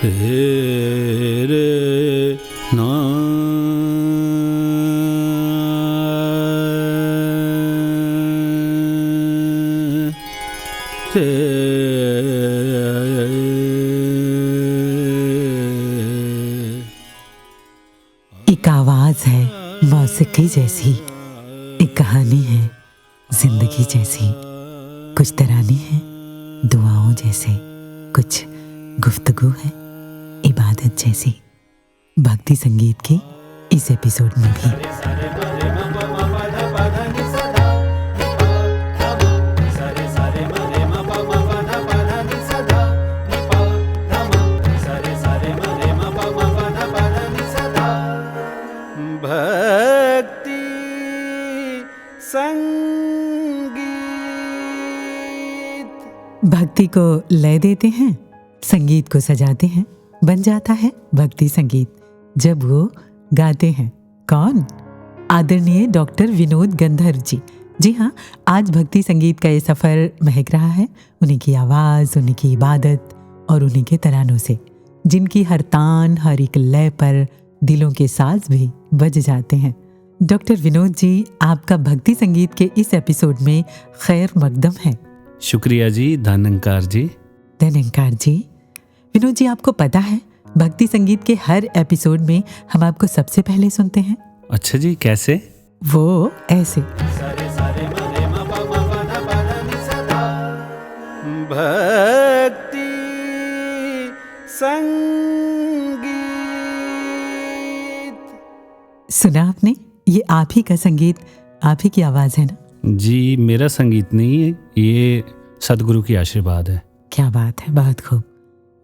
हे रे ना रे। एक आवाज है मौसीकी जैसी, एक कहानी है जिंदगी जैसी, कुछ तराने हैं दुआओं जैसे, कुछ गुफ्तगू है इबादत जैसी। भक्ति संगीत के इस एपिसोड में भी भक्ति संगीत। भक्ति को लय देते हैं, संगीत को सजाते हैं, बन जाता है भक्ति संगीत जब वो गाते हैं। कौन? आदरणीय डॉक्टर विनोद गंधर्व जी। जी हाँ, आज भक्ति संगीत का ये सफ़र महक रहा है उन्हीं की आवाज़, उन्हीं की इबादत और उन्हीं के तरानों से, जिनकी हर तान, हर एक लय पर दिलों के साज भी बज जाते हैं। डॉक्टर विनोद जी, आपका भक्ति संगीत के इस एपिसोड में खैर मकदम है। शुक्रिया जी, धन्यकार जी। धन्यकार जी। विनोद जी, आपको पता है भक्ति संगीत के हर एपिसोड में हम आपको सबसे पहले सुनते हैं। अच्छा जी, कैसे? वो ऐसे। भक्ति संगीत। सुना आपने? ये आप ही का संगीत, आप ही की आवाज है ना? जी, मेरा संगीत नहीं है, ये सदगुरु की आशीर्वाद है। क्या बात है, बहुत खूब।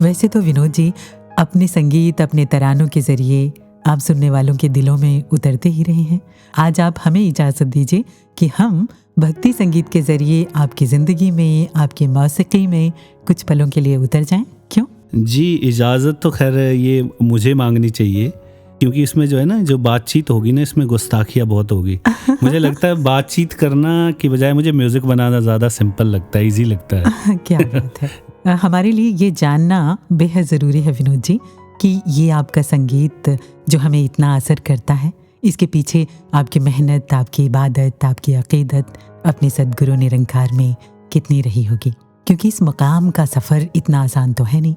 वैसे तो विनोद जी, अपने संगीत, अपने तरानों के जरिए आप सुनने वालों के दिलों में उतरते ही रहे हैं। आज आप हमें इजाज़त दीजिए कि हम भक्ति संगीत के जरिए आपकी ज़िंदगी में, आपकी मौसीकी में कुछ पलों के लिए उतर जाएं। क्यों? जी, इजाज़त तो खैर ये मुझे मांगनी चाहिए, क्योंकि इसमें जो है ना, जो बातचीत होगी ना, इसमें गुस्ताखियाँ बहुत होगी। मुझे लगता है बातचीत करना की बजाय मुझे म्यूज़िक बनाना ज़्यादा सिंपल लगता है, ईजी लगता है। क्या बात है। हमारे लिए ये जानना बेहद ज़रूरी है विनोद जी कि ये आपका संगीत जो हमें इतना असर करता है, इसके पीछे आपकी मेहनत, आपकी इबादत, आपकी अक़ीदत अपने सद्गुरु निरंकार में कितनी रही होगी, क्योंकि इस मकाम का सफ़र इतना आसान तो है नहीं।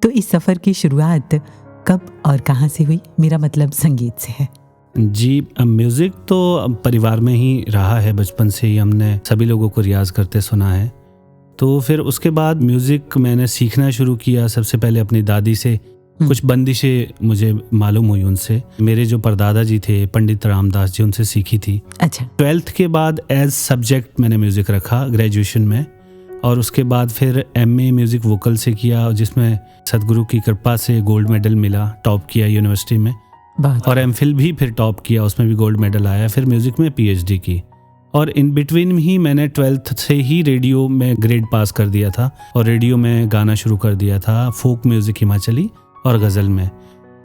तो इस सफ़र की शुरुआत कब और कहाँ से हुई? मेरा मतलब संगीत से है। जी, म्यूज़िक तो परिवार में ही रहा है, बचपन से ही हमने सभी लोगों को रियाज़ करते सुना है। तो फिर उसके बाद म्यूज़िक मैंने सीखना शुरू किया। सबसे पहले अपनी दादी से कुछ बंदिशें मुझे मालूम हुई उनसे। मेरे जो परदादा जी थे पंडित रामदास जी, उनसे सीखी थी। अच्छा। 12th के बाद एज सब्जेक्ट मैंने म्यूज़िक रखा ग्रेजुएशन में, और उसके बाद फिर MA म्यूज़िक वोकल से किया, जिसमें सदगुरु की कृपा से गोल्ड मेडल मिला, टॉप किया यूनिवर्सिटी में। और MPhil भी फिर टॉप किया, उसमें भी गोल्ड मेडल आया। फिर म्यूज़िक में PhD की, और इन बिटवीन ही मैंने 12th से ही रेडियो में ग्रेड पास कर दिया था और रेडियो में गाना शुरू कर दिया था, फोक म्यूज़िक हिमाचली और गज़ल में।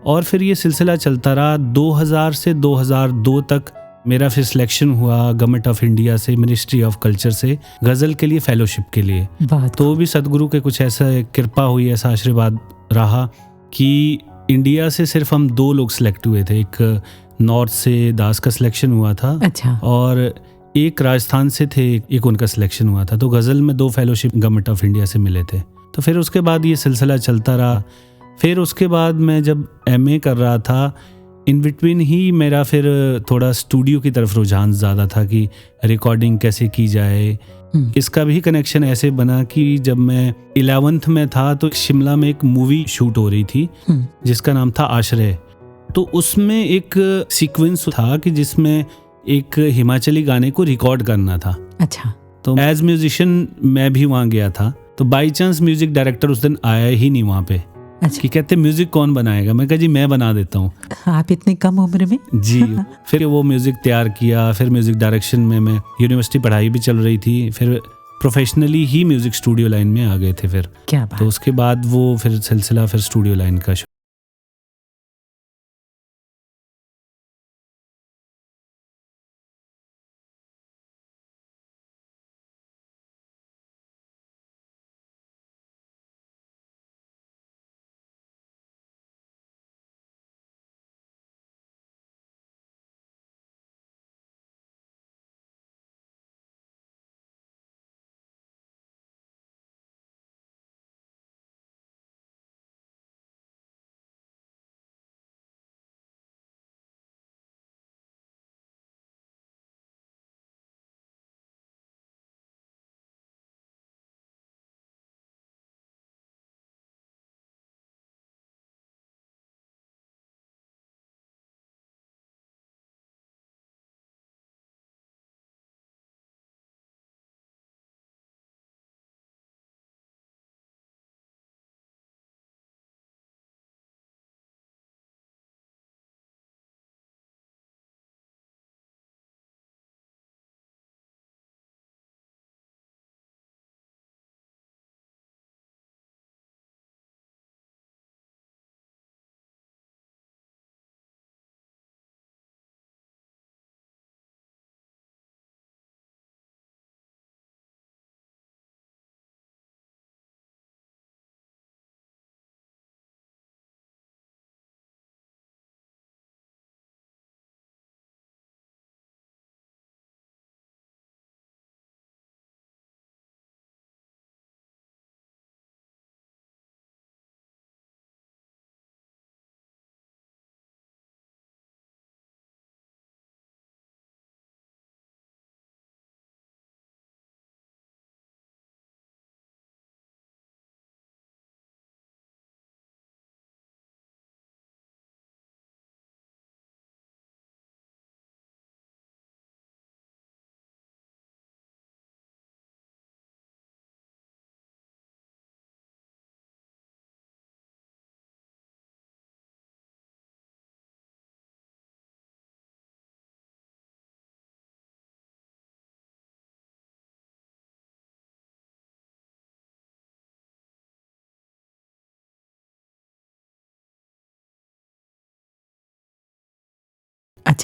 और फिर ये सिलसिला चलता रहा 2000 से 2002 तक। मेरा फिर सिलेक्शन हुआ गवर्नमेंट ऑफ इंडिया से, मिनिस्ट्री ऑफ कल्चर से, गज़ल के लिए फेलोशिप के लिए। तो भी सदगुरु के कुछ ऐसा कृपा हुई, ऐसा आशीर्वाद रहा कि इंडिया से सिर्फ हम 2 लोग सिलेक्ट हुए थे। एक नॉर्थ से दास का सिलेक्शन हुआ था। अच्छा। और एक राजस्थान से थे, एक उनका सिलेक्शन हुआ था। तो गज़ल में 2 फेलोशिप गवर्नमेंट ऑफ इंडिया से मिले थे। तो फिर उसके बाद ये सिलसिला चलता रहा। फिर उसके बाद मैं जब MA कर रहा था, इन बिटवीन ही मेरा फिर थोड़ा स्टूडियो की तरफ रुझान ज़्यादा था कि रिकॉर्डिंग कैसे की जाए। इसका भी कनेक्शन ऐसे बना कि जब मैं 11th में था तो शिमला में एक मूवी शूट हो रही थी जिसका नाम था आश्रय। तो उसमें एक सीक्वेंस था कि जिसमें एक हिमाचली गाने को रिकॉर्ड करना था। अच्छा। तो एज म्यूजिशियन मैं भी वहाँ गया था। तो बाई चांस म्यूजिक डायरेक्टर उस दिन आया ही नहीं वहाँ पे। अच्छा। कि कहते म्यूजिक कौन बनाएगा? मैं कहा जी मैं बना देता हूँ। आप इतनी कम उम्र में? जी। फिर वो म्यूजिक तैयार किया। फिर म्यूजिक डायरेक्शन में मैं, यूनिवर्सिटी पढ़ाई भी चल रही थी, फिर प्रोफेशनली ही म्यूजिक स्टूडियो लाइन में आ गए थे फिर। क्या बात। तो उसके बाद वो फिर सिलसिला फिर स्टूडियो लाइन का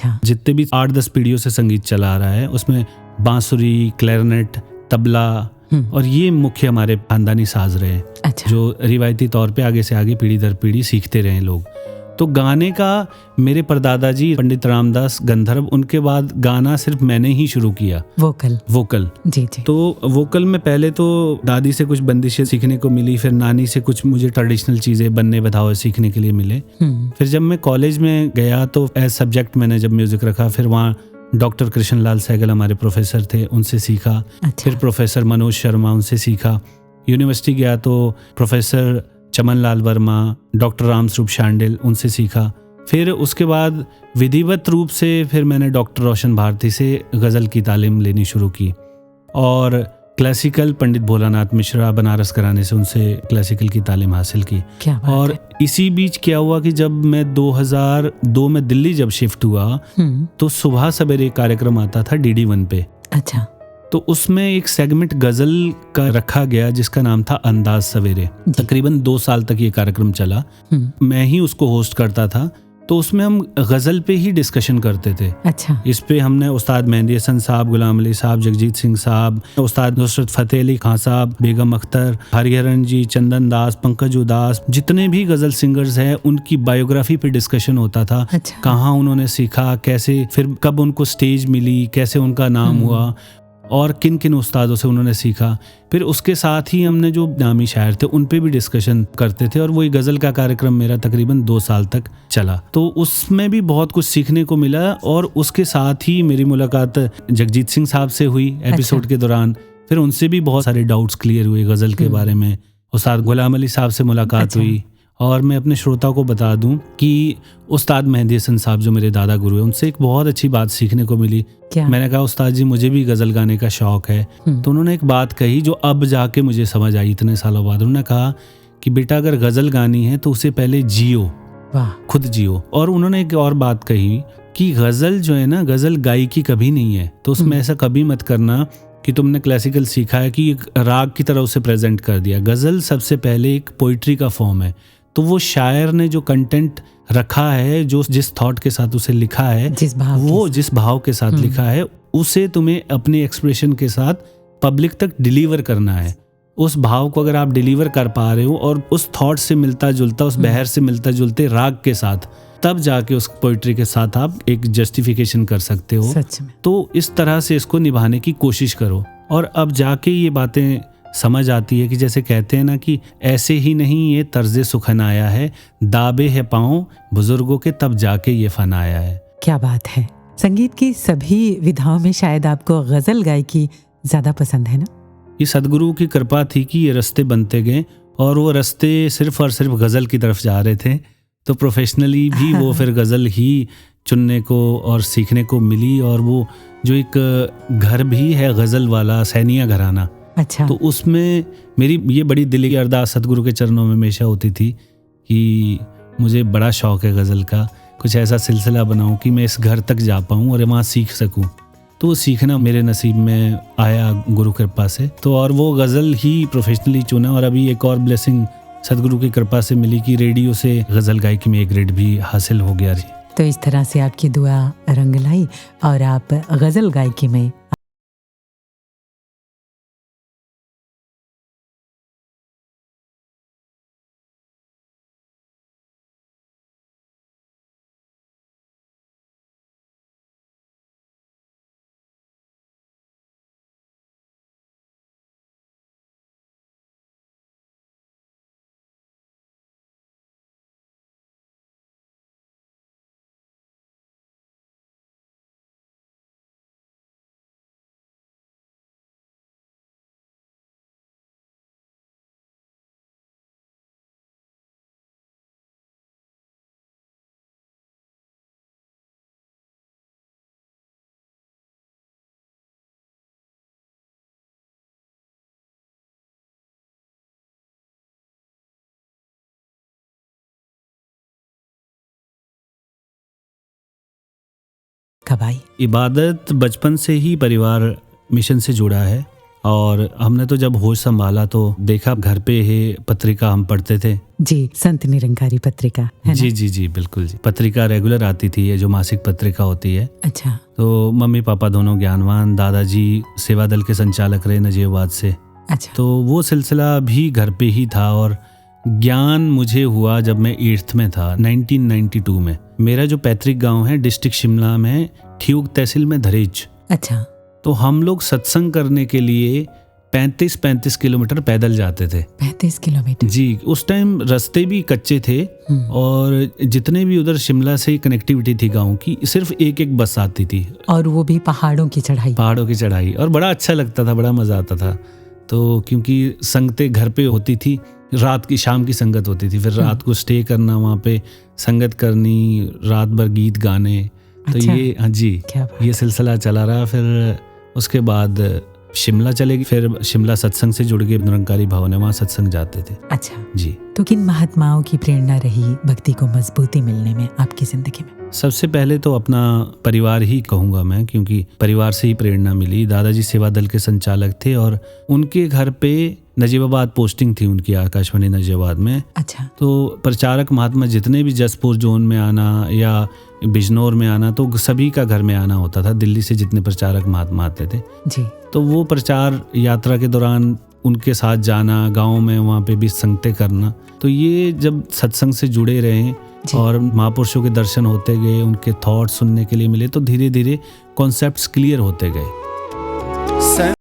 अच्छा। जितने भी 8-10 पीढ़ियों से संगीत चला आ रहा है उसमें बांसुरी, क्लैरिनेट, तबला और ये मुख्य हमारे खानदानी साज रहे हैं। अच्छा। जो रिवायती तौर पे आगे से आगे पीढ़ी दर पीढ़ी सीखते रहे लोग। तो गाने का मेरे परदादा जी पंडित रामदास गंधर्व, उनके बाद गाना सिर्फ मैंने ही शुरू किया। वोकल जी जी। तो वोकल में पहले तो दादी से कुछ बंदिशें सीखने को मिली, फिर नानी से कुछ मुझे ट्रेडिशनल चीज़ें बनने बधाओ सीखने के लिए मिले। फिर जब मैं कॉलेज में गया तो एज सब्जेक्ट मैंने जब म्यूज़िक रखा, फिर वहाँ डॉक्टर कृष्णलाल सहगल हमारे प्रोफेसर थे, उनसे सीखा। अच्छा। फिर प्रोफेसर मनोज शर्मा, उनसे सीखा। यूनिवर्सिटी गया तो प्रोफेसर चमन लाल वर्मा, डॉक्टर रामस्वरूप शांडिल, उनसे सीखा। फिर उसके बाद विधिवत रूप से फिर मैंने डॉक्टर रोशन भारती से गज़ल की तालीम लेनी शुरू की और क्लासिकल पंडित भोलानाथ मिश्रा बनारस घराने से, उनसे क्लासिकल की तालीम हासिल की। क्या बात और है। इसी बीच क्या हुआ कि जब मैं 2002 में दिल्ली जब शिफ्ट हुआ तो सुबह सवेरे एक कार्यक्रम आता था DD1 पे। अच्छा। तो उसमें एक सेगमेंट गज़ल का रखा गया जिसका नाम था अंदाज सवेरे। तकरीबन 2 साल तक ये कार्यक्रम चला। मैं ही उसको होस्ट करता था। तो उसमें हम गज़ल पे ही डिस्कशन करते थे। अच्छा। इस पे हमने उस्ताद मेहंदी हसन साहब, गुलाम अली साहब, जगजीत सिंह साहब, उस्ताद नुसरत फ़तेह अली खान साहब, बेगम अख्तर, हरिहरन जी, चंदन दास, पंकज उदास, जितने भी गज़ल सिंगर्स हैं उनकी बायोग्राफी पे डिस्कशन होता था। अच्छा। कहाँ उन्होंने सीखा, कैसे, फिर कब उनको स्टेज मिली, कैसे उनका नाम हुआ और किन किन उस्तादों से उन्होंने सीखा। फिर उसके साथ ही हमने जो नामी शायर थे उन पे भी डिस्कशन करते थे और वही गज़ल का कार्यक्रम मेरा तकरीबन 2 साल तक चला। तो उसमें भी बहुत कुछ सीखने को मिला और उसके साथ ही मेरी मुलाकात जगजीत सिंह साहब से हुई एपिसोड के दौरान। फिर उनसे भी बहुत सारे डाउट्स क्लियर हुए गज़ल के बारे में। उस्ताद गुलाम अली साहब से मुलाकात हुई। और मैं अपने श्रोताओं को बता दूं कि उस्ताद मेहंदी हसन साहब जो मेरे दादा गुरु हैं, उनसे एक बहुत अच्छी बात सीखने को मिली। क्या? मैंने कहा उस्ताद जी मुझे भी गज़ल गाने का शौक़ है। तो उन्होंने एक बात कही जो अब जाके मुझे समझ आई इतने सालों बाद। उन्होंने कहा कि बेटा अगर गज़ल गानी है तो उसे पहले जियो, खुद जियो। और उन्होंने एक और बात कही कि गज़ल जो है ना, गज़ल गायकी कभी नहीं है। तो उसमें ऐसा कभी मत करना कि तुमने क्लासिकल सीखा है कि एक राग की तरह उसे प्रेजेंट कर दिया। गज़ल सबसे पहले एक पोइट्री का फॉर्म है। तो वो शायर ने जो कंटेंट रखा है, जो जिस थॉट के साथ उसे लिखा है, जिस भाव के साथ लिखा है, उसे तुम्हें अपने एक्सप्रेशन के साथ पब्लिक तक डिलीवर करना है। उस भाव को अगर आप डिलीवर कर पा रहे हो और उस थॉट से मिलता जुलता, उस बहर से मिलता जुलते राग के साथ, तब जाके उस पोइट्री के साथ आप एक जस्टिफिकेशन कर सकते हो। सच में। तो इस तरह से इसको निभाने की कोशिश करो और अब जाके ये बातें समझ आती है कि जैसे कहते हैं ना कि ऐसे ही नहीं ये तर्ज़े सुखन आया है, दाबे है पाँव बुजुर्गों के तब जाके ये फन आया है। क्या बात है। संगीत की सभी विधाओं में शायद आपको गज़ल गायकी ज़्यादा पसंद है ना? ये सदगुरु की कृपा थी कि ये रास्ते बनते गए और वो रास्ते सिर्फ और सिर्फ गज़ल की तरफ जा रहे थे। तो प्रोफेशनली भी वो फिर गज़ल ही चुनने को और सीखने को मिली। और वो जो एक घर भी है गज़ल वाला, सैनिया घराना। अच्छा। तो उसमें मेरी ये बड़ी दिली की अरदास सदगुरु के चरणों में हमेशा होती थी कि मुझे बड़ा शौक़ है गज़ल का, कुछ ऐसा सिलसिला बनाऊं कि मैं इस घर तक जा पाऊं और वहाँ सीख सकूं। तो वो सीखना मेरे नसीब में आया गुरु कृपा से। तो और वो गज़ल ही प्रोफेशनली चुना। और अभी एक और ब्लेसिंग सदगुरु की कृपा से मिली कि रेडियो से गज़ल गायकी में एक ग्रेड भी हासिल हो गया जी। तो इस तरह से आपकी दुआ रंग लाई और आप गज़ल गायकी में कब आई? इबादत बचपन से ही परिवार मिशन से जुड़ा है और हमने तो जब होश संभाला तो देखा घर पे ही पत्रिका हम पढ़ते थे। जी, संत निरंकारी पत्रिका है जी ना? जी जी बिल्कुल जी, पत्रिका रेगुलर आती थी, ये जो मासिक पत्रिका होती है। अच्छा। तो मम्मी पापा दोनों ज्ञानवान, दादाजी सेवा दल के संचालक रहे नजीबाबाद से, अच्छा। तो वो सिलसिला भी घर पे ही था। और ज्ञान मुझे हुआ जब मैं 8th में था, 1992 में। मेरा जो पैतृक गांव है डिस्ट्रिक्ट शिमला में, ठियोग तहसील में धरेज। अच्छा। तो हम लोग सत्संग करने के लिए 35 किलोमीटर पैदल जाते थे। 35 किलोमीटर? जी, उस टाइम रास्ते भी कच्चे थे और जितने भी उधर शिमला से कनेक्टिविटी थी गांव की, सिर्फ एक बस आती थी, और वो भी पहाड़ों की चढ़ाई। और बड़ा अच्छा लगता था, बड़ा मजा आता था। तो क्योंकि संगतें घर पे होती थी, रात की शाम की संगत होती थी, फिर रात को स्टे करना, वहाँ पे संगत करनी, रात भर गीत गाने। तो अच्छा। ये, हाँ जी, ये सिलसिला चला रहा। फिर उसके बाद शिमला चले गए, फिर शिमला सत्संग से जुड़ गए, निरंकारी भवन है, वहाँ सत्संग जाते थे। अच्छा जी। तो किन महात्माओं की प्रेरणा रही भक्ति को मजबूती मिलने में आपकी जिंदगी में? सबसे पहले तो अपना परिवार ही कहूँगा मैं, क्योंकि परिवार से ही प्रेरणा मिली। दादाजी सेवा दल के संचालक थे और उनके घर पे नजीबाबाद पोस्टिंग थी उनकी, आकाशवाणी नजीबाबाद में। अच्छा। तो प्रचारक महात्मा जितने भी जसपुर जोन में आना या बिजनौर में आना, तो सभी का घर में आना होता था। दिल्ली से जितने प्रचारक महात्मा आते थे जी, तो वो प्रचार यात्रा के दौरान उनके साथ जाना, गाँव में वहाँ पे भी संगतें करना। तो ये जब सत्संग से जुड़े रहे और महापुरुषों के दर्शन होते गए, उनके थॉट सुनने के लिए मिले, तो धीरे धीरे कॉन्सेप्ट्स क्लियर होते गए।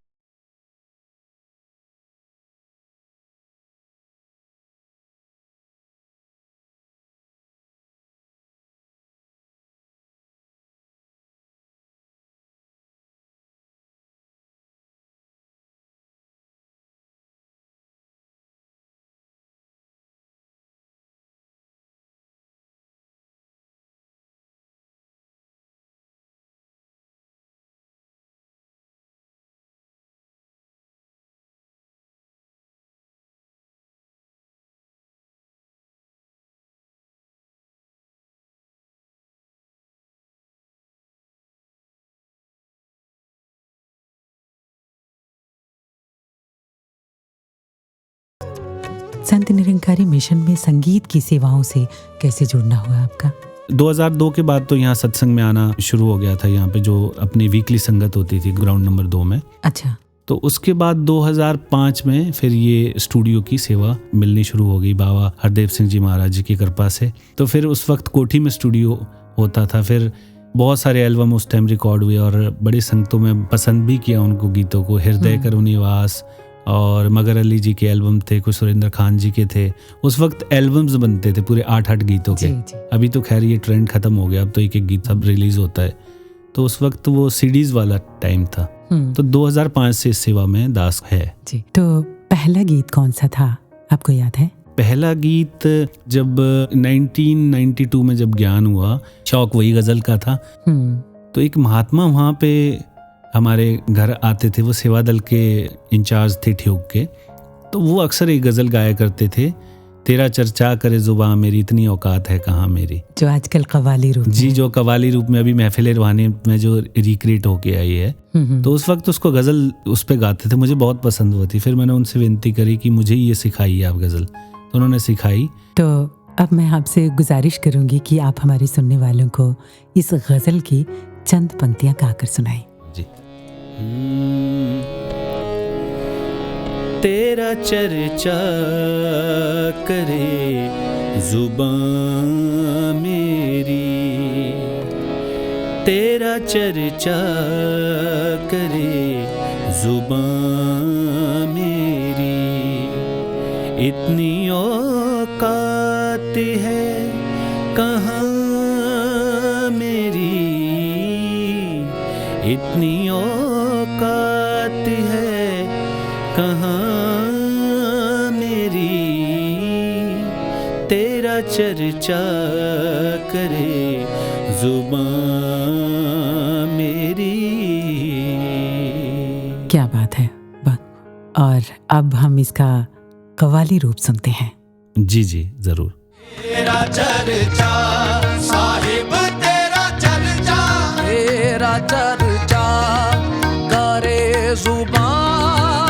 संत निरंकारी मिशन में संगीत की सेवाओं से कैसे जुड़ना हुआ आपका? 2002 के बाद तो यहाँ सत्संग में आना शुरू हो गया था, यहाँ पे जो अपनी वीकली संगत होती थी ग्राउंड नंबर 2 में। अच्छा। तो उसके बाद 2005 में फिर ये स्टूडियो की सेवा मिलनी शुरू हो गई बाबा हरदेव सिंह जी महाराज जी की कृपा से। तो फिर उस वक्त कोठी में स्टूडियो होता था, फिर बहुत सारे एल्बम उस टाइम रिकॉर्ड हुए और बड़े संगतों में पसंद भी किया उनको गीतों को। हृदय करो निवास और मगर अली जी के एल्बम थे, कुछ सुरेंद्र खान जी के थे। उस वक्त एल्बम्स बनते थे पूरे 8-8 गीतों के। जी। अभी तो खैर ये ट्रेंड खत्म हो गया, अब तो एक गीत सब रिलीज होता है। तो उस वक्त वो सीडीज वाला टाइम था। तो 2005 से इस सेवा में दास है जी। तो पहला गीत कौन सा था, आपको याद है? पहला गीत जब 1992 में जब ज्ञान हुआ, शौक वही गजल का था। तो एक महात्मा वहाँ पे हमारे घर आते थे, वो सेवा दल के इंचार्ज थे ठियोग के। तो वो अक्सर एक गजल गाया करते थे, तेरा चर्चा करे जुबान मेरी, इतनी औकात है कहाँ मेरी, जो आजकल कव्वाली रूप में। जी, जो कव्वाली रूप में अभी महफिल रूहानी में जो रिक्रिएट होके आई है। तो उस वक्त उसको गजल उस पे गाते थे, मुझे बहुत पसंद हुई थी। फिर मैंने उनसे विनती करी कि मुझे ये सिखाइए आप गजल, तो उन्होंने सिखाई। तो अब मैं आपसे गुजारिश करूंगी कि आप हमारे सुनने वालों को इस गजल की चंद पंक्तियां गाकर सुनाएं। जी। तेरा चर्चा करे जुबान मेरी, तेरा चर्चा करे जुबान मेरी, इतनी औकात है कहाँ मेरी, इतनी औकात है कहाँ मेरी, तेरा चर्चा करे जुबान मेरी। क्या बात है। और अब हम इसका कव्वाली रूप सुनते हैं। जी जी जरूर। तेरा चर्चा साहिब, तेरा चर्चा, तेरा चर्चा करे जुबान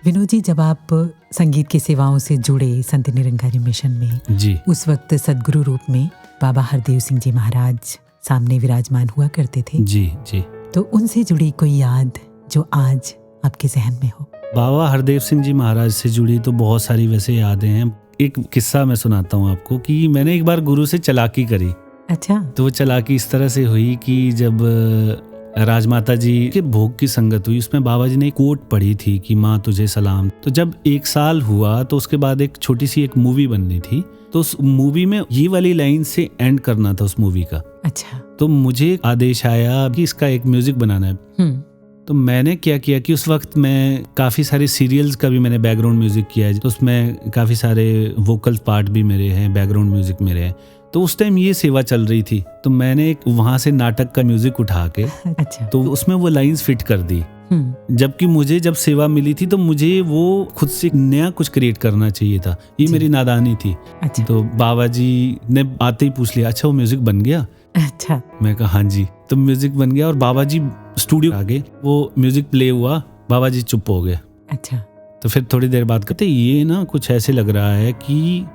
विनोद जी, जब आप संगीत की सेवाओं से जुड़े संत निरंकारी मिशन में, जी उस वक्त सदगुरु रूप में बाबा हरदेव सिंह जी महाराज सामने विराजमान हुआ करते थे। जी जी। तो उनसे जुड़ी कोई याद जो आज आपके जहन में हो? बाबा हरदेव सिंह जी महाराज से जुड़ी तो बहुत सारी वैसे यादें हैं। एक किस्सा मैं सुनाता हूँ आपको कि मैंने एक बार गुरु से चालाकी करी। अच्छा। तो वो चालाकी इस तरह से हुई कि जब राजमाता जी के भोग की संगत हुई, उसमें बाबा जी ने एक कोट पढ़ी थी कि माँ तुझे सलाम। तो जब 1 साल हुआ तो उसके बाद एक छोटी सी एक मूवी बननी थी, तो उस मूवी में ये वाली लाइन से एंड करना था उस मूवी का। अच्छा। तो मुझे आदेश आया कि इसका एक म्यूजिक बनाना है। तो मैंने क्या किया कि उस वक्त मैं काफ़ी सारे सीरियल्स का भी मैंने बैकग्राउंड म्यूजिक किया है, तो उसमें काफ़ी सारे वोकल पार्ट भी मेरे हैं, बैकग्राउंड म्यूजिक मेरे हैं। तो उस टाइम ये सेवा चल रही थी, तो मैंने एक वहाँ से नाटक का म्यूजिक उठा के अच्छा। तो उसमें वो लाइंस फिट कर दी। जबकि मुझे जब सेवा मिली थी तो मुझे वो खुद से नया कुछ क्रिएट करना चाहिए था, ये मेरी नादानी थी। अच्छा। तो बाबा जी ने आते ही पूछ लिया, अच्छा वो म्यूजिक बन गया? अच्छा। मैं कहा हाँ जी। तो म्यूजिक बन गया और बाबा जी स्टूडियो आ गए, वो म्यूजिक प्ले हुआ, बाबा जी चुप हो गए। अच्छा। तो फिर थोड़ी देर बाद कहते ये ना कुछ ऐसे लग रहा है कि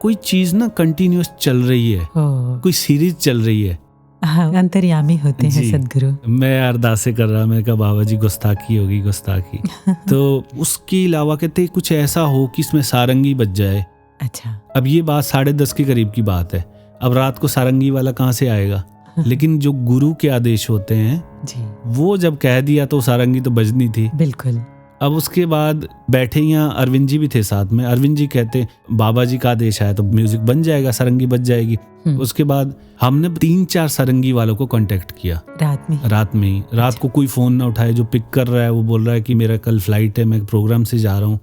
कोई चीज ना कंटिन्यूअस चल रही है, कोई सीरीज चल रही है। हाँ, अंतर्यामी होते हैं सदगुरु। मैं अरदासे कर रहा, मैं कहा बाबा जी गुस्ताखी होगी गुस्ताखी। तो उसके अलावा कहते कुछ ऐसा हो कि इसमें सारंगी बज जाए। अच्छा। अब ये बात 10:30 के करीब की बात है, अब रात को सारंगी वाला कहाँ से आएगा? लेकिन जो गुरु के आदेश होते हैं जी, वो जब कह दिया तो सारंगी तो बजनी थी। बिल्कुल। अब उसके बाद बैठे यहाँ अरविंद जी भी थे साथ में। अरविंद जी कहते बाबा जी का आदेश आया तो म्यूजिक बन जाएगा, सारंगी बज जाएगी। उसके बाद हमने 3-4 सारंगी वालों को कांटेक्ट किया रात में ही। रात को कोई फोन ना उठाए, जो पिक कर रहा है वो बोल रहा है कि मेरा कल फ्लाइट है, मैं प्रोग्राम से जा रहा हूँ,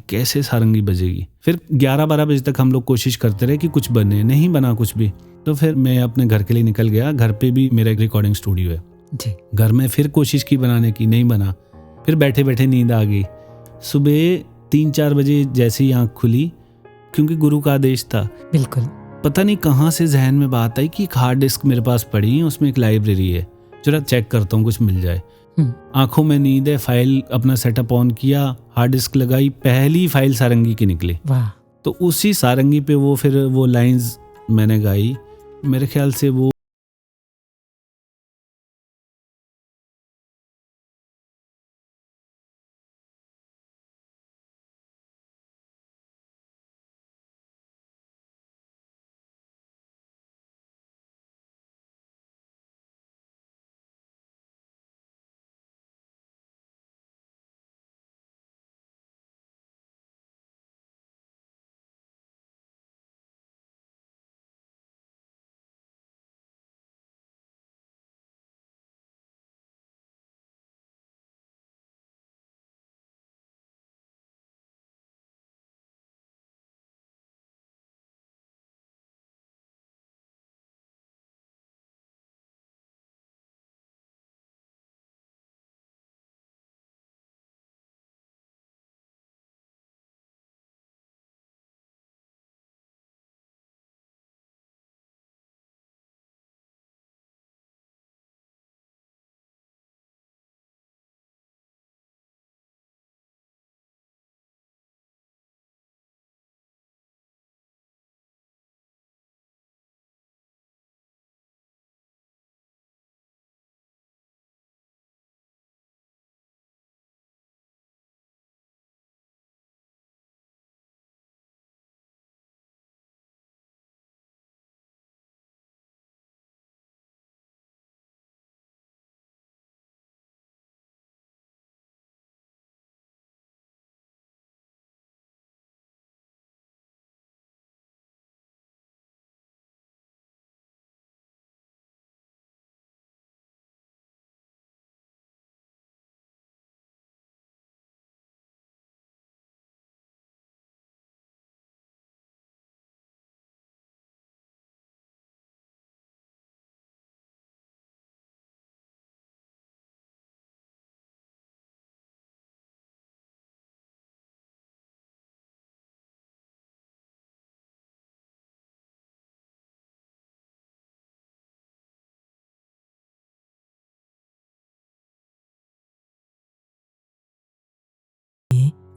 कैसे सारंगी बजेगी? फिर 11-12 बजे तक हम लोग कोशिश करते रहे कि कुछ बने, नहीं बना कुछ भी। तो फिर मैं अपने घर के लिए निकल गया। घर पे भी मेरा एक रिकॉर्डिंग स्टूडियो है जी। घर में फिर कोशिश की बनाने की, नहीं बना। फिर बैठे बैठे नींद आ गई। सुबह 3-4 बजे जैसे ही आँख खुली, क्योंकि गुरु का आदेश था, बिल्कुल। पता नहीं कहाँ से जहन में बात आई कि एक हार्ड डिस्क मेरे पास पड़ी है, उसमें एक लाइब्रेरी है, जरा चेक करता हूँ कुछ मिल जाए। आंखों में नींद है, फाइल अपना सेटअप ऑन किया, हार्ड डिस्क लगाई, पहली फाइल सारंगी की निकली। वाह। तो उसी सारंगी पे वो फिर वो लाइंस मैंने गाई। मेरे ख्याल से वो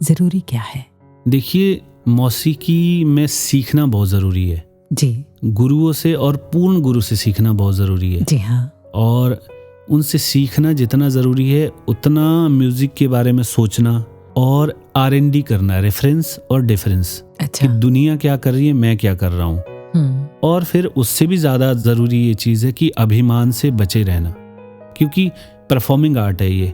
जरूरी क्या है? देखिए, मौसीकी में सीखना बहुत ज़रूरी है। जी गुरुओं से और पूर्ण गुरु से सीखना बहुत ज़रूरी है। जी हाँ। और उनसे सीखना जितना ज़रूरी है उतना म्यूज़िक के बारे में सोचना और R&D करना, रेफरेंस और डिफरेंस, कि अच्छा। दुनिया क्या कर रही है, मैं क्या कर रहा हूँ। और फिर उससे भी ज़्यादा ज़रूरी ये चीज़ है कि अभिमान से बचे रहना, क्योंकि परफॉर्मिंग आर्ट है ये।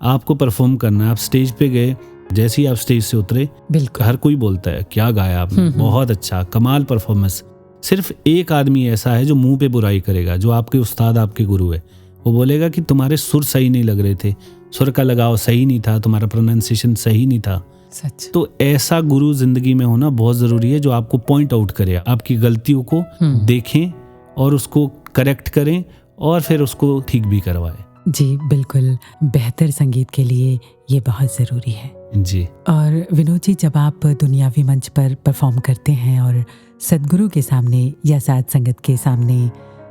आपको परफॉर्म करना है। आप स्टेज पे गए, जैसे ही आप स्टेज से उतरे, बिल्कुल। हर कोई बोलता है क्या गाया आपने, बहुत अच्छा, कमाल परफॉर्मेंस। सिर्फ एक आदमी ऐसा है जो मुंह पे बुराई करेगा, जो आपके उस्ताद, आपके गुरु है। वो बोलेगा कि तुम्हारे सुर सही नहीं लग रहे थे, सुर का लगाव सही नहीं था, तुम्हारा प्रोनाउंसिएशन सही नहीं था। सच। तो ऐसा गुरु जिंदगी में होना बहुत ज़रूरी है, जो आपको पॉइंट आउट करे, आपकी गलतियों को देखें और उसको करेक्ट करें और फिर उसको ठीक भी करवाए। जी बिल्कुल, बेहतर संगीत के लिए ये बहुत ज़रूरी है। जी। और विनोद जी, जब आप दुनियावी मंच पर परफॉर्म करते हैं और सदगुरु के सामने या साध संगत के सामने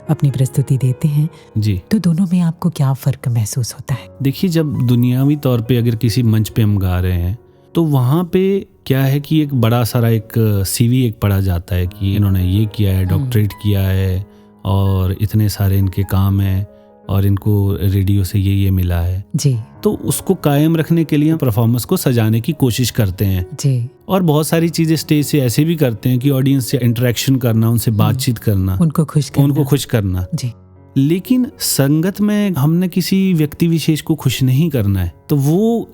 अपनी प्रस्तुति देते हैं, जी, तो दोनों में आपको क्या फ़र्क महसूस होता है? देखिए, जब दुनियावी तौर पे अगर किसी मंच पे हम गा रहे हैं तो वहाँ पे क्या है कि एक बड़ा सारा एक CV एक पढ़ा जाता है कि इन्होंने ये किया है, डॉक्टरेट किया है और इतने सारे इनके काम हैं और इनको रेडियो से ये मिला है। जी तो उसको कायम रखने के लिए परफॉर्मेंस को सजाने की कोशिश करते हैं जी। और बहुत सारी चीज़ें स्टेज से ऐसे भी करते हैं कि ऑडियंस से इंटरेक्शन करना, उनसे बातचीत करना, उनको खुश करना। जी। लेकिन संगत में हमने किसी व्यक्ति विशेष को खुश नहीं करना है, तो वो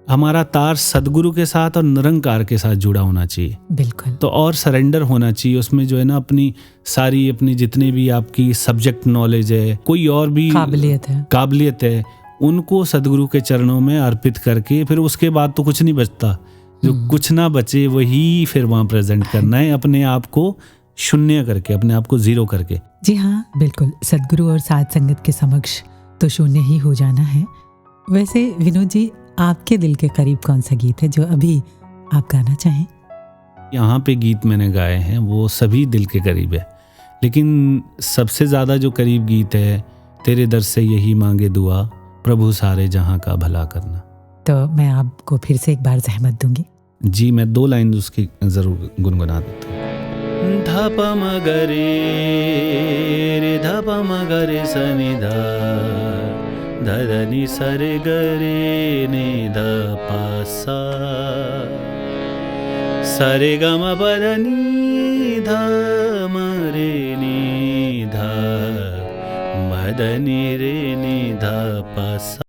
हमारा तार सदगुरु के साथ और निरंकार के साथ जुड़ा होना चाहिए। बिल्कुल। तो और सरेंडर होना चाहिए उसमें, जो है ना, अपनी जितने भी आपकी सब्जेक्ट नॉलेज है, कोई और भी काबिलियत है, उनको सदगुरु के चरणों में अर्पित करके फिर उसके बाद तो कुछ नहीं बचता। जो कुछ ना बचे वही फिर वहाँ प्रेजेंट करना है, अपने आप को शून्य करके, अपने आप को जीरो करके। जी हाँ बिल्कुल, सदगुरु और साध संगत के समक्ष तो शून्य ही हो जाना है। वैसे विनोद जी, आपके दिल के करीब कौन सा गीत है जो अभी आप गाना चाहें? यहाँ पे गीत मैंने गाए हैं वो सभी दिल के करीब है, लेकिन सबसे ज़्यादा जो करीब गीत है, तेरे दर से यही मांगे दुआ, प्रभु सारे जहाँ का भला करना। तो मैं आपको फिर से एक बार ज़हमत दूंगी। जी, मैं 2 लाइन उसकी ज़रूर गुनगुना देता हूँ। धप मगरे रे धप मगरे सनि ध धनि सरे गरे नि ध पा सा सरे ग म प ध नि ध म रे नि ध म ध नि रे नि ध पा सा।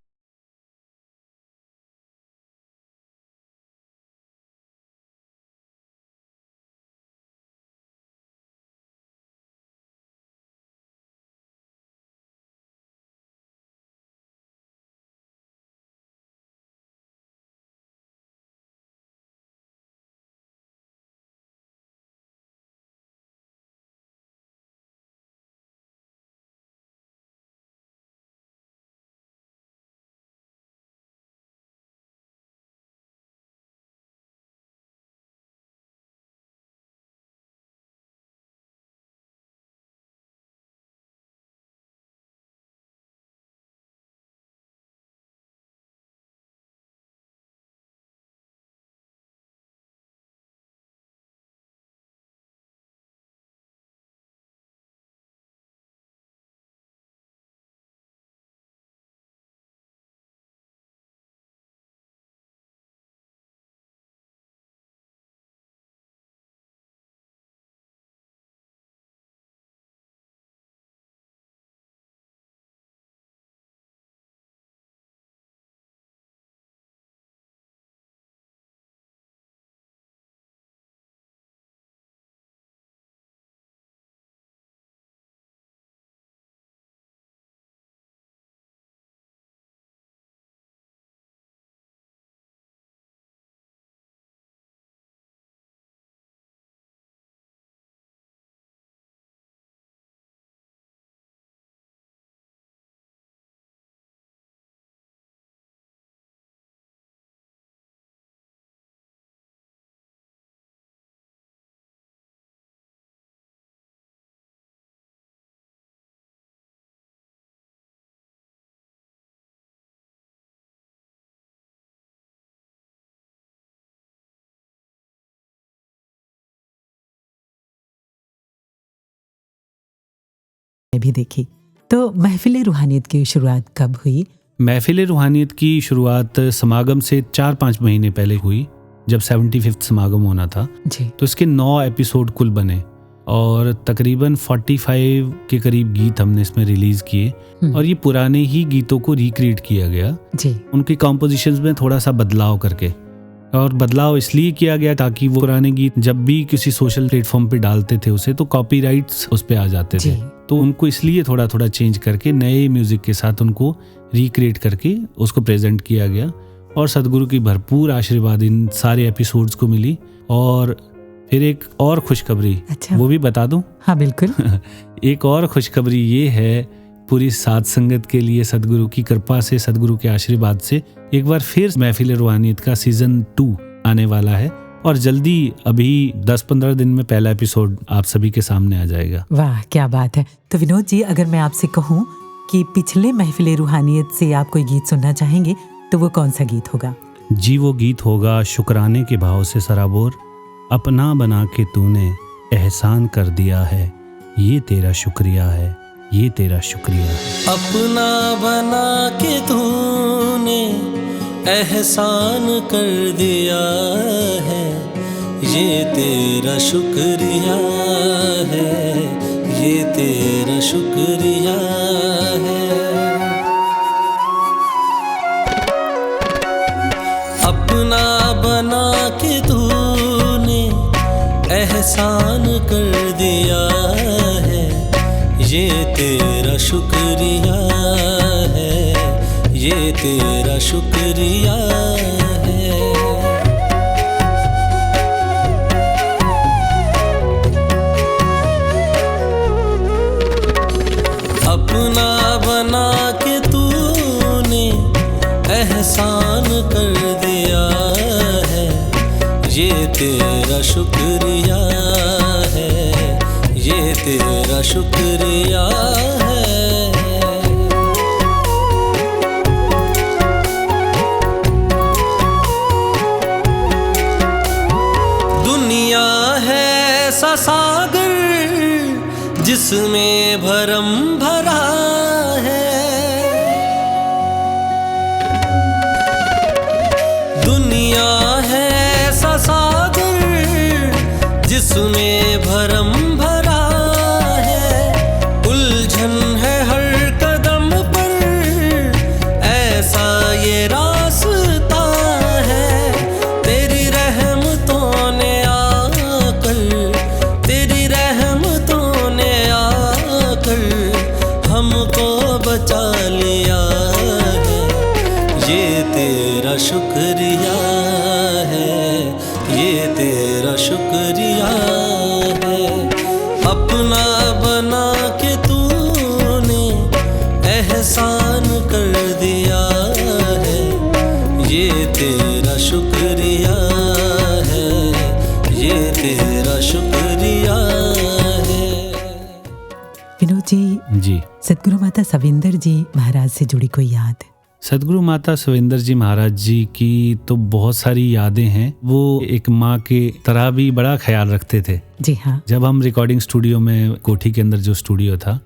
भी देखी। तो महफिल रूहानियत की शुरुआत कब हुई? महफिल रूहानियत की शुरुआत समागम से 4-5 महीने पहले हुई, जब 75th समागम होना था। जी। तो इसके 9 एपिसोड कुल बने और तकरीबन 45 के करीब गीत हमने इसमें रिलीज किए और ये पुराने ही गीतों को रिक्रिएट किया गया, जी। उनकी कॉम्पोजिशंस में थोड़ा सा बदलाव करके। और बदलाव इसलिए किया गया ताकि वो पुराने गीत जब भी किसी सोशल प्लेटफॉर्म पे डालते थे उसे, तो कॉपीराइट्स उस पे आ जाते थे। तो उनको इसलिए थोड़ा थोड़ा चेंज करके नए म्यूजिक के साथ उनको रिक्रिएट करके उसको प्रेजेंट किया गया। और सदगुरु की भरपूर आशीर्वाद इन सारे एपिसोड्स को मिली। और फिर एक और खुशखबरी, अच्छा। वो भी बता दूं? हाँ बिल्कुल। एक और खुशखबरी ये है पूरी साथ संगत के लिए, सदगुरु की कृपा से, सदगुरु के आशीर्वाद से एक बार फिर महफिल रूहानियत का सीजन 2 आने वाला है और जल्दी अभी 10-15 दिन में पहला एपिसोड आप सभी के सामने आ जाएगा। वाह क्या बात है। तो विनोद जी, अगर मैं आपसे कहूँ कि पिछले महफिल रूहानियत से आप कोई गीत सुनना चाहेंगे तो वो कौन सा गीत होगा? जी, वो गीत होगा शुक्राने के भाव से सराबोर, अपना बना के तूने एहसान कर दिया है, ये तेरा शुक्रिया है, ये तेरा शुक्रिया है। अपना बना के तूने एहसान कर दिया है, ये तेरा शुक्रिया है, ये तेरा शुक्रिया है। अपना बना के तूने एहसान कर दिया है, ये तेरा शुक्रिया है, ये तेरा शुक्रिया है। अपना बना के तूने एहसान कर दिया है, ये तेरा शुक्रिया है, ये तेरा शुक्रिया है। दुनिया है ऐसा सागर जिसमें भरम भरा है, दुनिया है ऐसा सागर जिसमें भरम भरा है, उलझन है हर कदम पर ऐसा ये रास्ता है, तेरी रहमतों ने आकर, तेरी रहमतों ने आकर हमको बचा लिया है, ये तेरा शुक्रिया है, ये तेरा शुक्रिया है। अपना बना के तूने एहसान कर दिया है, ये तेरा शुक्रिया है, ये तेरा शुक्रिया है। विनोद जी, जी, सदगुरु माता सविंदर जी महाराज से जुड़ी कोई याद? सदगुरु माता सविंदर जी महाराज जी की तो बहुत सारी यादें हैं। वो एक माँ के तरह भी बड़ा ख्याल रखते थे। जी हाँ। जब हम रिकॉर्डिंग स्टूडियो में, कोठी के अंदर जो स्टूडियो था,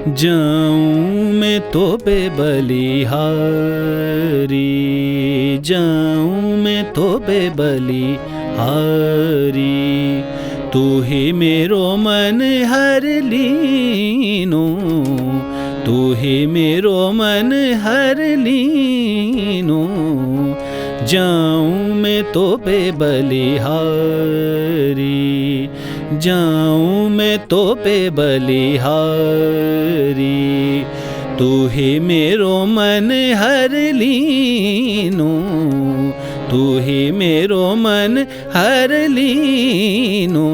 जाऊं मैं तो बेबलिहारी, जाऊं मैं तो बेबलिहारी, तू ही मेरो मन हर लीनो, तू ही मेरो मन हर लीनो, जाऊं मैं तो बेबलिहारी, जाऊं मैं तो बेबलिहारी, तू ही मेरो मन हर लीनो, तू ही मेरो मन हर लीनो,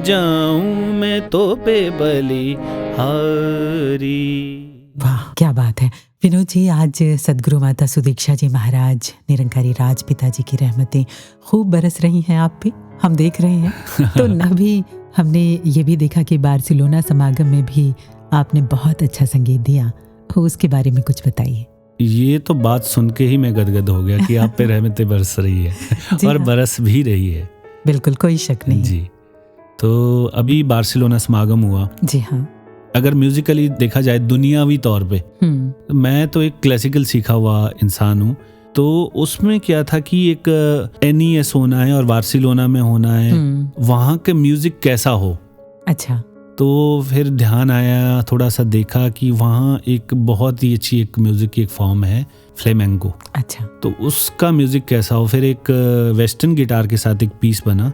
जाऊं मैं तो बेबलिहारी। वाह, क्या बात है विनोद जी। आज सदगुरु माता सुदीक्षा जी महाराज निरंकारी राज पिताजी की रहमतें खूब बरस रही हैं आप पे, हम देख रहे हैं। तो न भी हमने ये भी देखा कि बार्सिलोना समागम में भी आपने बहुत अच्छा संगीत दिया, उसके बारे में कुछ बताइए। ये तो बात सुन के ही मैं गदगद हो गया कि आप पे रहमतें बरस रही है और हाँ। बरस भी रही है। बिल्कुल, कोई शक नहीं जी। तो अभी बार्सिलोना समागम हुआ। जी हाँ। अगर म्यूजिकली देखा जाए दुनियावी तौर पे, मैं तो एक क्लासिकल सीखा हुआ इंसान हूँ, तो उसमें क्या था कि एक NES होना है और बार्सिलोना में होना है, वहाँ के म्यूजिक कैसा हो। अच्छा। तो फिर ध्यान आया, थोड़ा सा देखा कि वहाँ एक बहुत ही अच्छी एक म्यूजिक की एक फॉर्म है फ्लेमेंको। अच्छा। तो उसका म्यूजिक कैसा हो। फिर एक वेस्टर्न गिटार के साथ एक पीस बना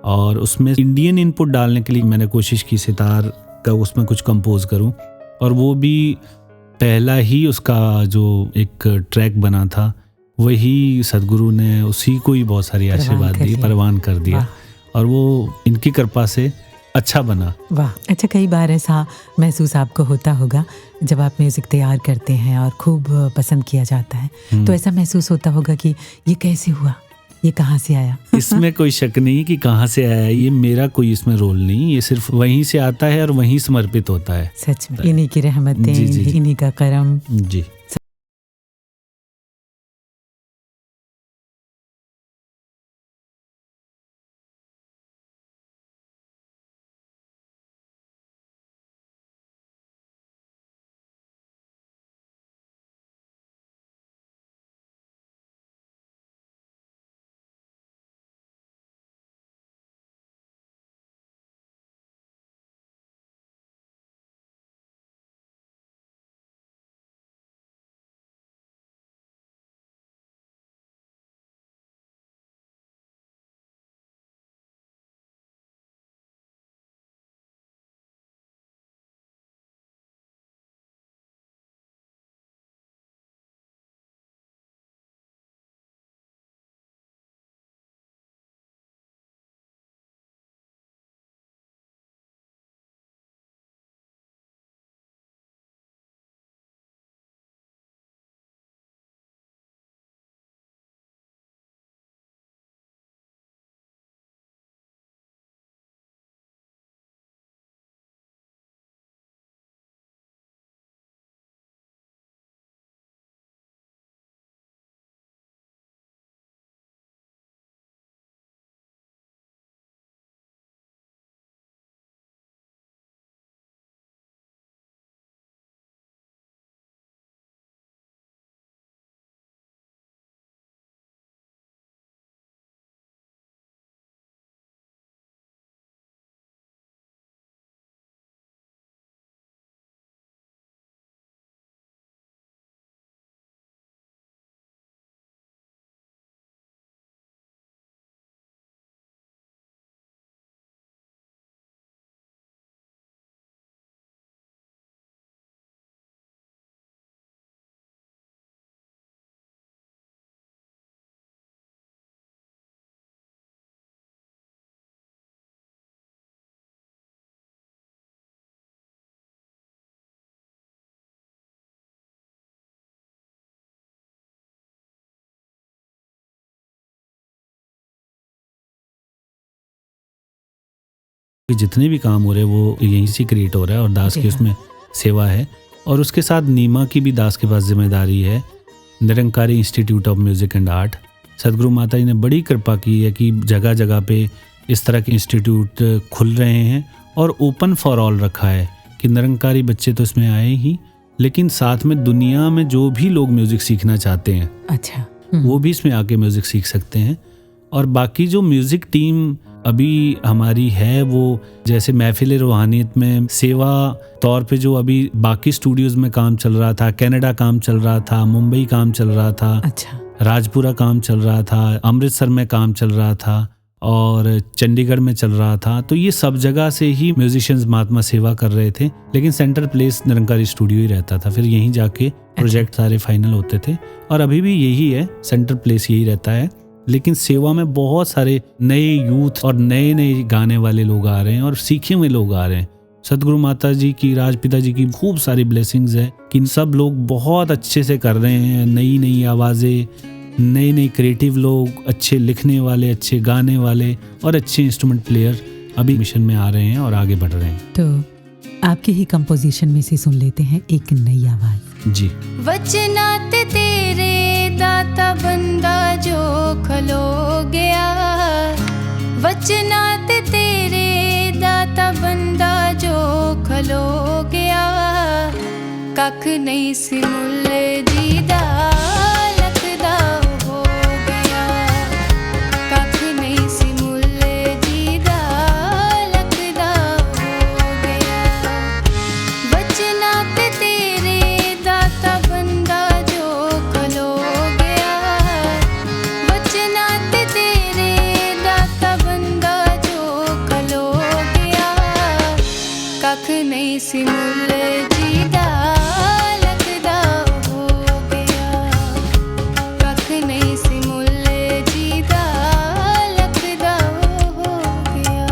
और उसमें इंडियन इनपुट डालने के लिए मैंने कोशिश की सितार का उसमें कुछ कंपोज करूं, और वो भी पहला ही उसका जो एक ट्रैक बना था वही सदगुरु ने उसी को ही बहुत सारी आशीर्वाद दी, परवान कर दिया, और वो इनकी कृपा से अच्छा बना। वाह। अच्छा, कई बार ऐसा महसूस आपको होता होगा जब आप म्यूजिक तैयार करते हैं और खूब पसंद किया जाता है, तो ऐसा महसूस होता होगा कि ये कैसे हुआ, ये कहाँ से आया। इसमें कोई शक नहीं कि कहाँ से आया, ये मेरा कोई इसमें रोल नहीं, ये सिर्फ वहीं से आता है और वहीं समर्पित होता है। सच में इन्हीं की रहमतें, इन्हीं का करम। जी। जितने भी काम हो रहे हैं वो यहीं से क्रिएट हो रहा है और दास की उसमें सेवा है, और उसके साथ नीमा की भी दास के पास जिम्मेदारी है। Nirankari institute of music and art, सदगुरु माता जी ने बड़ी कृपा की है कि जगह जगह पे इस तरह के इंस्टीट्यूट खुल रहे हैं और ओपन फॉर ऑल रखा है कि निरंकारी बच्चे तो इसमें आए ही, लेकिन साथ में दुनिया में जो भी लोग म्यूज़िक सीखना चाहते हैं अच्छा, वो भी इसमें आके म्यूज़िक सीख सकते हैं। और बाकी जो म्यूज़िक टीम अभी हमारी है, वो जैसे महफिल रूहानियत में सेवा तौर पे जो अभी बाकी स्टूडियोज़ में काम चल रहा था, कनाडा काम चल रहा था, मुंबई काम चल रहा था, अच्छा, राजपुरा काम चल रहा था, अमृतसर में काम चल रहा था और चंडीगढ़ में चल रहा था, तो ये सब जगह से ही म्यूजिशियंस महात्मा सेवा कर रहे थे, लेकिन सेंटर प्लेस निरंकारी स्टूडियो ही रहता था। फिर यहीं जाके प्रोजेक्ट सारे फाइनल होते थे और अभी भी यही है, सेंटर प्लेस यही रहता है। लेकिन सेवा में बहुत सारे नए यूथ और नए नए गाने वाले लोग आ रहे हैं और सीखे हुए लोग आ रहे हैं। सदगुरु माता जी की, राजपिता जी की खूब सारी ब्लेसिंग्स है कि सब लोग बहुत अच्छे से कर रहे हैं, नई नई आवाज़ें, नए नए क्रिएटिव लोग, अच्छे लिखने वाले, अच्छे गाने वाले और अच्छे इंस्ट्रूमेंट प्लेयर अभी मिशन में आ रहे हैं और आगे बढ़ रहे हैं। तो आपके ही कंपोजिशन में से सुन लेते हैं एक नई आवाज़। जी। वचनात तेरे दाता बंदा जो खलो गया, वचनात तेरे दाता बंदा जो खलो गया, कख नहीं सी मुल जीदा लखदा हो गया, कख नहीं सी मुल जीदा लखदा हो गया, वचनात तेरे दाता बंदा जो खलो गया, वचनात तेरे दाता बंदा जो खलो गया, कख नहीं सी मुल जीदा लखदा हो गया, कख नहीं सी मुल जीदा लखदा हो गया।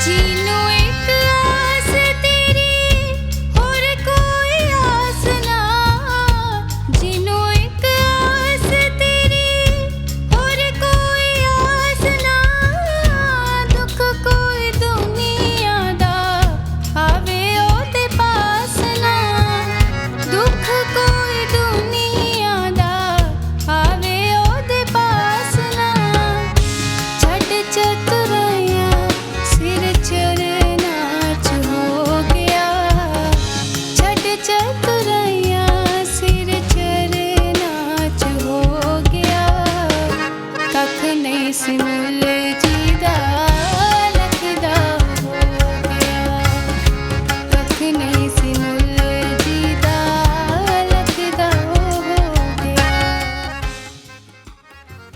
जीनू एक आस तेरी और कोई आस ना, जीनू एक आस तेरी और कोई आस ना, दुख कोई दुनिया दा आवे ओदे पास ना, दुख कोई दुनिया दा आवे ओदे पास ना, छड़ चतुराया सिर चरना च हो गया, छड़ चतुराया सिर चरना च हो गया, कख नहीं सी मुल जीदा लखदा हो गया, कख नहीं सी मुल जीदा लखदा हो गया।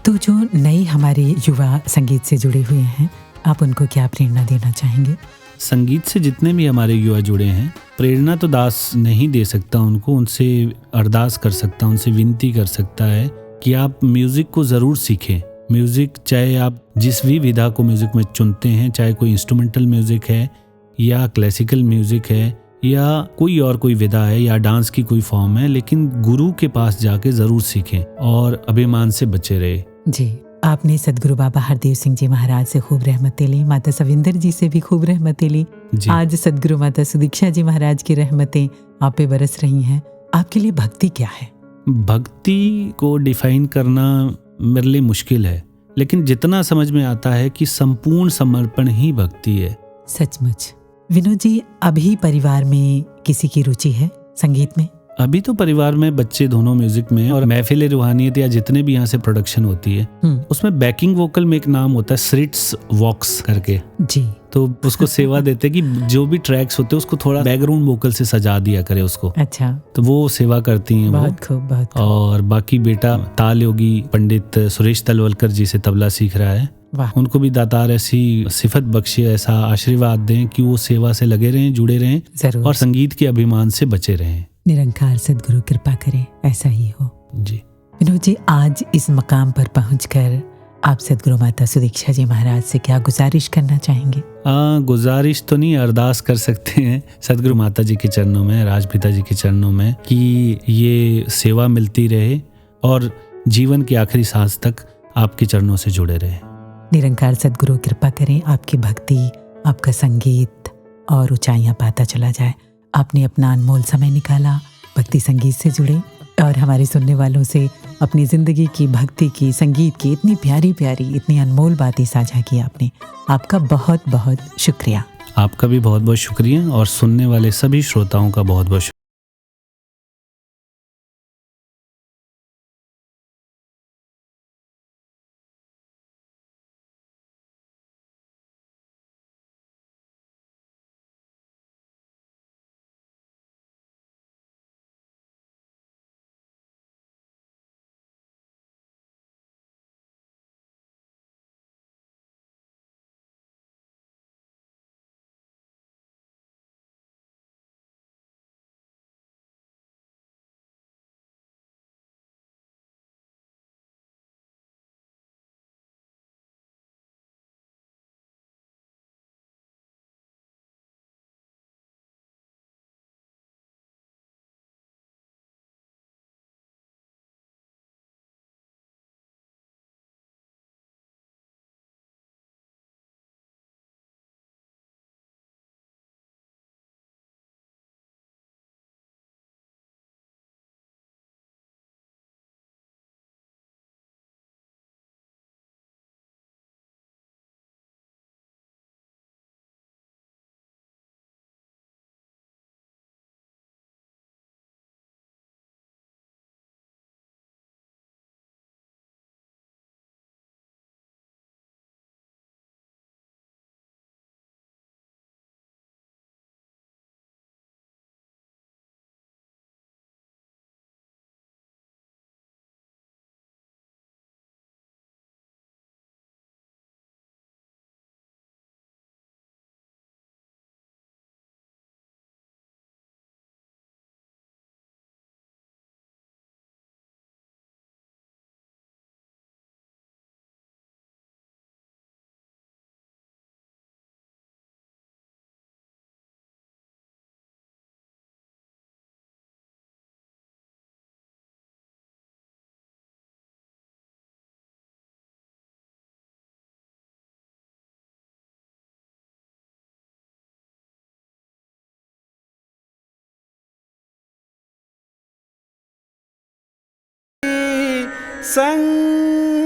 तो जो नए हमारे युवा संगीत से जुड़े हुए हैं, आप उनको क्या प्रेरणा देना चाहेंगे? संगीत से जितने भी हमारे युवा जुड़े हैं, प्रेरणा तो दास नहीं दे सकता उनको, उनसे अरदास कर सकता, उनसे विनती कर सकता है कि आप म्यूज़िक को ज़रूर सीखें। म्यूज़िक, चाहे आप जिस भी विधा को म्यूज़िक में चुनते हैं, चाहे कोई इंस्ट्रूमेंटल म्यूज़िक है या क्लासिकल म्यूज़िक है या कोई और कोई विधा है या डांस की कोई फॉर्म है, लेकिन गुरु के पास जाके ज़रूर सीखें और अभिमान से बचे रहे। जी, आपने सदगुरु बाबा हरदेव सिंह जी महाराज से खूब रहमतें ली, माता सविंदर जी से भी खूब रहमतें ली, आज सदगुरु माता सुदीक्षा जी महाराज की रहमतें आप पे बरस रही हैं। आपके लिए भक्ति क्या है? भक्ति को डिफाइन करना मेरे लिए मुश्किल है, लेकिन जितना समझ में आता है कि संपूर्ण समर्पण ही भक्ति है। सचमुच। विनोद जी, अभी परिवार में किसी की रुचि है संगीत में? अभी तो परिवार में बच्चे दोनों म्यूजिक में, और महफिल रूहानियत या जितने भी यहाँ से प्रोडक्शन होती है उसमें बैकिंग वोकल में एक नाम होता है स्रिट्स वॉक्स करके जी, तो उसको सेवा देते कि जो भी ट्रैक्स होते हैं उसको थोड़ा बैकग्राउंड वोकल से सजा दिया करे उसको। अच्छा, तो वो सेवा करती हैं। बहुत खूब, बहुत खूब। और बाकी बेटा ताल योगी पंडित सुरेश तलवलकर जी से तबला सीख रहा है। वाह। उनको भी दातार ऐसी सिफत बख्शे, ऐसा आशीर्वाद दें कि वो सेवा से लगे रहें, जुड़े रहें जरूर, और संगीत के अभिमान से बचे रहें। निरंकार सदगुरु कृपा करे ऐसा ही हो। जी विनोद जी, आज इस मकाम पर पहुंचकर आप सदगुरु माता सुदीक्षा जी महाराज से क्या गुजारिश करना चाहेंगे? गुजारिश तो नहीं, अरदास कर सकते हैं सदगुरु माता जी के चरणों में, राजपिता जी के चरणों में कि ये सेवा मिलती रहे और जीवन की आखिरी सांस तक आपके चरणों से जुड़े रहे। निरंकार सदगुरु कृपा करें, आपकी भक्ति, आपका संगीत और ऊंचाइयां पाता चला जाए। आपने अपना अनमोल समय निकाला, भक्ति संगीत से जुड़े और हमारे सुनने वालों से अपनी ज़िंदगी की, भक्ति की, संगीत की इतनी प्यारी प्यारी, इतनी अनमोल बातें साझा की आपने। आपका बहुत बहुत शुक्रिया। आपका भी बहुत बहुत शुक्रिया और सुनने वाले सभी श्रोताओं का बहुत बहुत शुक्रिया। संग